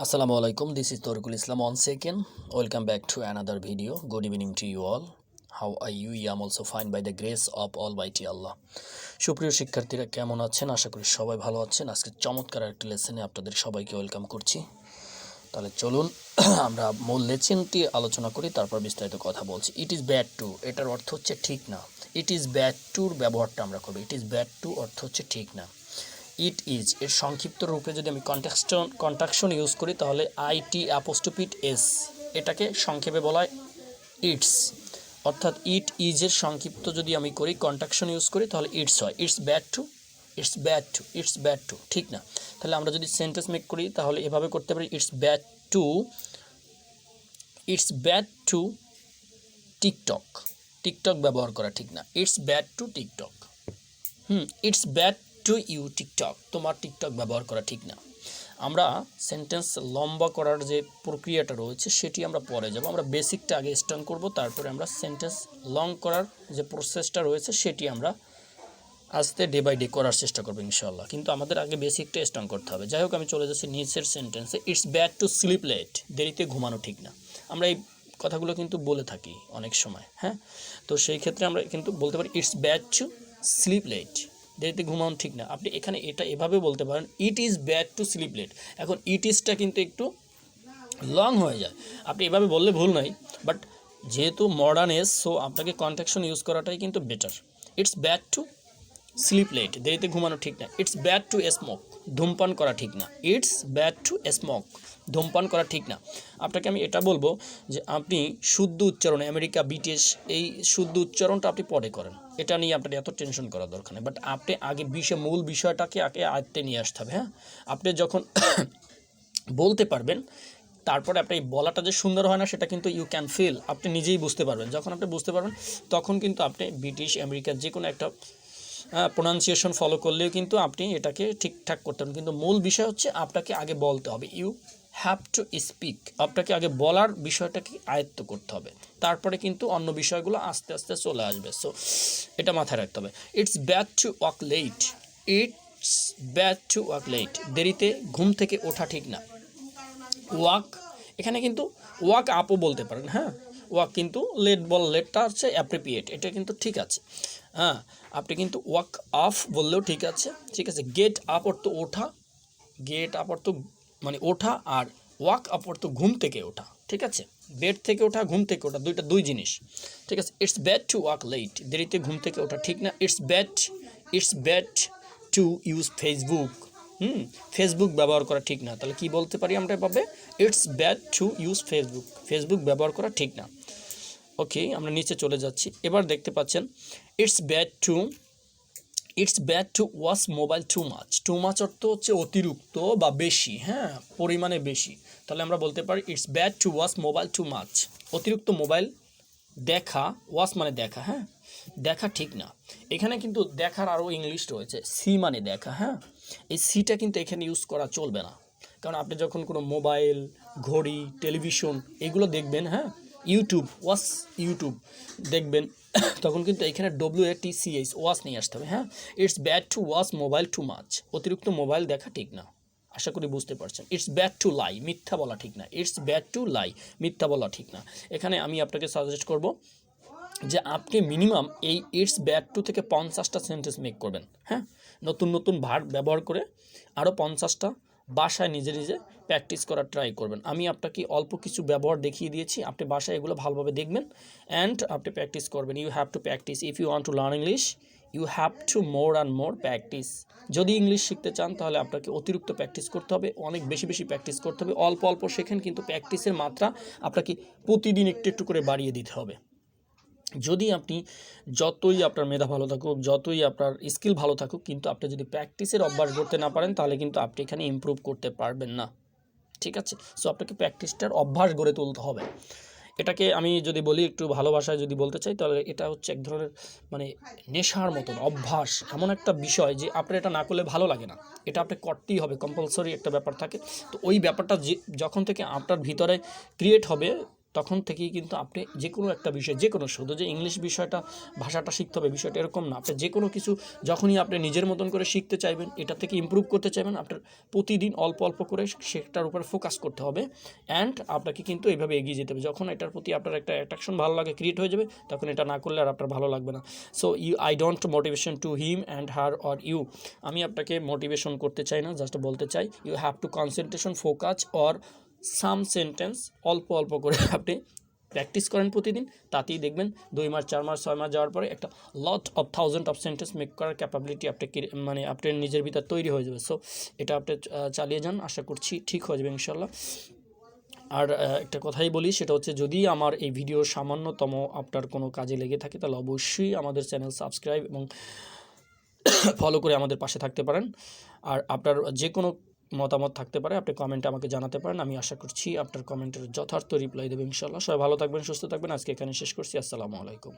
Assalamu alaikum. This is Torikul Islam once again. Welcome back to another video. Good evening to you all. How are you? I am also fine by the grace of Almighty Allah. সুপ্রিয় শিক্ষার্থীরা কেমন আছেন? আশা করি সবাই ভালো আছেন। আজকে চমৎকার একটা লেসনে আপনাদের সবাইকে ওয়েলকাম করছি। তাহলে চলুন আমরা মূল লেসনটি আলোচনা করি, তারপর বিস্তারিত কথা বলছি। ইট ইজ ব্যাড টু, এটার অর্থ হচ্ছে ঠিক না। ইট ইজ ব্যাড টুর ব্যবহারটা আমরা করব। ইট ইজ ব্যাড টু অর্থ হচ্ছে ঠিক না। ইট ইজ এর সংক্ষিপ্ত রূপে যদি আমি কন্ট্রাকশন ইউজ করি তাহলে আইটি অ্যাপোস্ট্রোফি এস, এটাকে সংক্ষেপে বলা হয় ইটস। অর্থাৎ ইট ইজ এর সংক্ষিপ্ত যদি আমি করি কন্ট্রাকশন ইউজ করি তাহলে ইটস হয়। It's bad to, it's bad to, it's bad two, ঠিক না? তাহলে আমরা যদি সেন্টেন্স মেক করি তাহলে এভাবে করতে পারি, it's bad to, it's bad to TikTok. TikTok ব্যবহার করা ঠিক না। It's bad to TikTok. It's bad to you TikTok, তোমার টিকটক ব্যবহার করা ঠিক না। আমরা সেন্টেন্স লম্বা করার যে প্রক্রিয়াটা রয়েছে সেটি আমরা পরে যাব। আমরা বেসিকটা আগে স্টার্ট করব, তারপরে আমরা সেন্টেন্স লং করার যে প্রসেসটা রয়েছে সেটি আমরা আস্তে ডে বাই ডে করার চেষ্টা করবো ইনশাআল্লাহ। কিন্তু আমাদের আগে বেসিকটা স্টার্ট করতে হবে। যাই হোক, আমি চলে যাচ্ছি নিচের সেন্টেন্সে। It's bad to sleep late, দেরিতে ঘুমানো ঠিক না। আমরা এই কথাগুলো কিন্তু বলে থাকি অনেক সময়, হ্যাঁ। তো সেই ক্ষেত্রে আমরা কিন্তু বলতে পারি it's bad to sleep late, দেরিতে ঘুমানো ঠিক না। আপনি এখানে এটা এভাবে বলতে পারেন, it is bad to sleep late. এখন ইট ইজটা কিন্তু একটু লং হয়ে যায়, আপনি এভাবে বললে ভুল নাই, বাট যেহেতু মডার্ন এজ, সো আপনাকে কন্ট্রাকশন ইউজ করাটাই কিন্তু better. It's bad to sleep late, দেরিতে ঘুমানো ঠিক না। ইটস ব্যাড টু স্মোক, ধূমপান করা ঠিক না। ইটস ব্যাড টু স্মোক, ধূমপান করা ঠিক না। আপনাকে আমি এটা বলবো যে আপনি শুদ্ধ উচ্চারণ, আমেরিকা ব্রিটিশ এই শুদ্ধ উচ্চারণটা আপনি পরে করেন, এটা নিয়ে আপনার এত টেনশন করার দরকার নেই। বাট আপনি আগে মূল বিষয়টাকে আগে আয়ত্তে নিয়ে আসতে হবে, হ্যাঁ। আপনি যখন বলতে পারবেন তারপরে আপনি বলাটা যে সুন্দর হয় না সেটা কিন্তু ইউ ক্যান ফিল, আপনি নিজেই বুঝতে পারবেন। যখন আপনি বুঝতে পারবেন তখন কিন্তু আপনি ব্রিটিশ আমেরিকার যে কোনো একটা প্রোনাউন্সিয়েশন ফলো করলেও কিন্তু আপনি এটাকে ঠিকঠাক করতে পারেন। কিন্তু মূল বিষয় হচ্ছে আপনাকে আগে বলতে হবে। ইউ হ্যাভ টু স্পিক, আপনাকে আগে বলার বিষয়টাকে আয়ত্ত করতে হবে, তারপরে কিন্তু অন্য বিষয়গুলো আস্তে আস্তে চলে আসবে। সো এটা মাথায় রাখতে হবে। It's bad to walk let, it's bad to walk let, দেরিতে ঘুম থেকে ওঠা ঠিক না। ওয়াক, এখানে কিন্তু ওয়াক আপও বলতে পারেন, হ্যাঁ। ওয়াক কিন্তু লেটটা হচ্ছে অ্যাপ্রোপ্রিয়েট, এটা কিন্তু ঠিক আছে, হ্যাঁ। আপনি কিন্তু ওয়াক অফ বললেও ঠিক আছে, ঠিক আছে। গেট আপ অর্থ ওঠা, গেট আপ অর্থ মানে ওঠা, আর ওয়াক আপ অর্থ ঘুম থেকে ওঠা, ঠিক আছে। বেড থেকে ওঠা, ঘুম থেকে ওঠা, দুই জিনিস, ঠিক আছে। It's bad to walk let, দেরিতে ঘুম থেকে ওঠা ঠিক না। It's bad to use Facebook, Facebook ব্যবহার করা ঠিক না। তাহলে কি বলতে পারি আমরা এভাবে, it's bad to use Facebook, Facebook ব্যবহার করা ঠিক না। ওকে, আমরা নিচে চলে যাচ্ছি। এবার দেখতে পাচ্ছেন it's bad to watch mobile too much. Too much অর্থ হচ্ছে অতিরিক্ত বা বেশি, হ্যাঁ, পরিমাণে বেশি। তাহলে আমরা বলতে পারি it's bad to watch mobile too much, অতিরিক্ত মোবাইল দেখা, ওয়াচ মানে দেখা, হ্যাঁ, দেখা ঠিক না। এখানে কিন্তু দেখার আরও ইংলিশ রয়েছে, সি মানে দেখা, হ্যাঁ। এই সিটা কিন্তু এখানে ইউজ করা চলবে না, কারণ আপনি যখন কোনো মোবাইল, ঘড়ি, টেলিভিশন এগুলো দেখবেন, হ্যাঁ, ইউটিউব দেখবেন, তখন কিন্তু এখানে WATCH ওয়াচ নিয়ে আসতে হবে, হ্যাঁ। It's bad to watch mobile too much, অতিরিক্ত মোবাইল দেখা ঠিক না। আশা করি বুঝতে পারছেন। ইটস ব্যাড টু লাই, মিথ্যা বলা ঠিক না। ইটস ব্যাড টু লাই, মিথ্যা বলা ঠিক না। এখানে আমি আপনাকে সাজেস্ট করব যে আপনি মিনিমাম এই ইটস ব্যাড টু থেকে 50টা সেন্টেন্স মেক করবেন, হ্যাঁ। নতুন ভার্ব ব্যবহার করে আরও 50টা বাসায় নিজে প্র্যাকটিস করার ট্রাই করবেন। আমি আপনাকে অল্প কিছু ব্যবহার দেখিয়ে দিয়েছি, আপনি বাসায় এগুলো ভালোভাবে দেখবেন অ্যান্ড আপনি প্র্যাকটিস করবেন। You have to practice if you want to learn English, you have to more and more practice. যদি ইংলিশ শিখতে চান তাহলে আপনাকে অতিরিক্ত প্র্যাকটিস করতে হবে, অনেক বেশি প্র্যাকটিস করতে হবে। অল্প শেখেন, কিন্তু প্র্যাকটিসের মাত্রা আপনাকে প্রতিদিন একটু করে বাড়িয়ে দিতে হবে। যদি আপনি যতই আপনার মেধা ভালো থাকুক, যতই আপনার স্কিল ভালো থাকুক, কিন্তু আপনি যদি প্র্যাকটিসের অভ্যাস করতে না পারেন তাহলে কিন্তু আপনি এখানে ইমপ্রুভ করতে পারবেন না, ঠিক আছে। সো আপনাকে প্র্যাকটিসটার অভ্যাস গড়ে তুলতে হবে। এটাকে আমি যদি বলি, একটু ভালোবাসায় যদি বলতে চাই, তাহলে এটা হচ্ছে এক ধরনের মানে নেশার মতন অভ্যাস, এমন একটা বিষয় যে আপনার এটা না করলে ভালো লাগে না, এটা আপনি করতেই হবে, কম্পালসরি একটা ব্যাপার থাকে। তো ওই ব্যাপারটা যখন থেকে আপনার ভিতরে ক্রিয়েট হবে, তখন থেকেই কিন্তু আপনি যে কোনো একটা বিষয়, যে কোনো, শুধু যে ইংলিশ বিষয়টা ভাষাটা শিখতে হবে বিষয়টা এরকম না। আপনি যে কোনো কিছু যখনই আপনি নিজের মতন করে শিখতে চাইবেন, এটা থেকে ইমপ্রুভ করতে চাইবেন, আপনার প্রতিদিন অল্প অল্প করে সেটার উপরে ফোকাস করতে হবে। অ্যান্ড আপনাকে কিন্তু এইভাবে এগিয়ে যেতে হবে। যখন এটার প্রতি আপনার একটা অ্যাট্রাকশন ভালো লাগে, ক্রিয়েট হয়ে যাবে, তখন এটা না করলে আর আপনার ভালো লাগবে না। So I don't motivation to him and her or you, আমি আপনাকে মোটিভেশন করতে চাই না, জাস্ট বলতে চাই you have to concentration focus or some sentence, অল্প অল্প করে আপনি প্র্যাকটিস করেন প্রতিদিন, তাতেই দেখবেন 2 মাস 4 মাস 6 মাস যাওয়ার পরে একটা lot of thousand of sentence make করার ক্যাপাবিলিটি আপনি মানে আপনার নিজের ভিতর তৈরি হয়ে যাবে। সো এটা আপনি চালিয়ে যান, আশা করছি ঠিক হয়ে যাবে ইনশাল্লাহ। আর একটা কথাই বলি, সেটা হচ্ছে যদি আমার এই ভিডিও সামান্যতম আপনার কোনো কাজে লেগে থাকে তাহলে অবশ্যই আমাদের চ্যানেল সাবস্ক্রাইব এবং ফলো করে আমাদের পাশে থাকতে পারেন। আর আপনার যে কোনো মতামত থাকতে পারে, আপনি কমেন্টে আমাকে জানাতে পারেন, আমি আশা করছি আপনার কমেন্টের যথার্থ রিপ্লাই দেবো ইনশাল্লাহ। সবাই ভালো থাকবেন, সুস্থ থাকবেন। আজকে এখানে শেষ করছি। আসসালামু আলাইকুম।